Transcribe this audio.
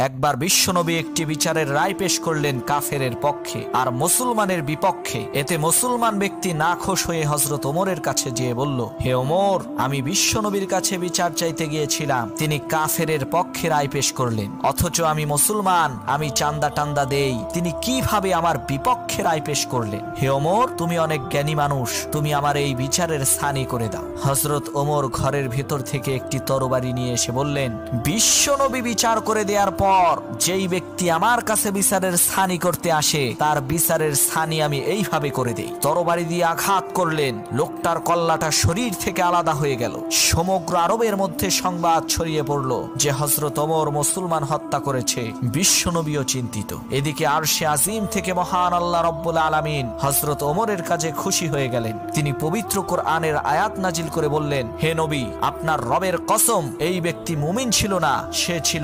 একবার বিশ্বনবী একটি বিচারের রায় পেশ করলেন কাফেরের পক্ষে আর মুসলমানের বিপক্ষে। এতে মুসলমান ব্যক্তি নাখোশ হয়ে হযরত ওমরের কাছে গিয়ে বলল, হে ওমর, আমি বিশ্বনবীর কাছে বিচার চাইতে গিয়েছিলাম, তিনি কাফেরের পক্ষে রায় পেশ করলেন, অথচ আমি মুসলমান, আমি চান্দা টান্দা দেই, তিনি কিভাবে আমার বিপক্ষে রায় পেশ করলেন? হে ওমর, তুমি অনেক জ্ঞানী মানুষ, তুমি আমার এই বিচারের স্থানী করে দাও। হযরত ওমর ঘরের ভেতর থেকে একটি তরবারি নিয়ে এসে বললেন, বিশ্বনবী বিচার করে দেওয়ার পর যেই ব্যক্তি আমার কাছে বিচারের স্থানী করতে আসে তার বিচারের স্থানী আমি এইভাবে করে দেই। তরবারি দিয়ে আঘাত করলেন, লোকটার কল্লাটা শরীর থেকে আলাদা হয়ে গেল। সমগ্র আরবের মধ্যে সংবাদ ছড়িয়ে পড়ল যে হযরত ওমর মুসলমান হত্যা করেছে। বিশ্বনবীও চিন্তিত। এদিকে আরশে আজিম থেকে মহান আল্লাহ রব্বুল আলামিন হযরত ওমরের কাজে খুশি হয়ে গেলেন। তিনি পবিত্র কোরআনের আয়াত নাজিল করে বললেন, হে নবী, আপনার রবের কসম, এই ব্যক্তি মুমিন ছিল না, সে ছিল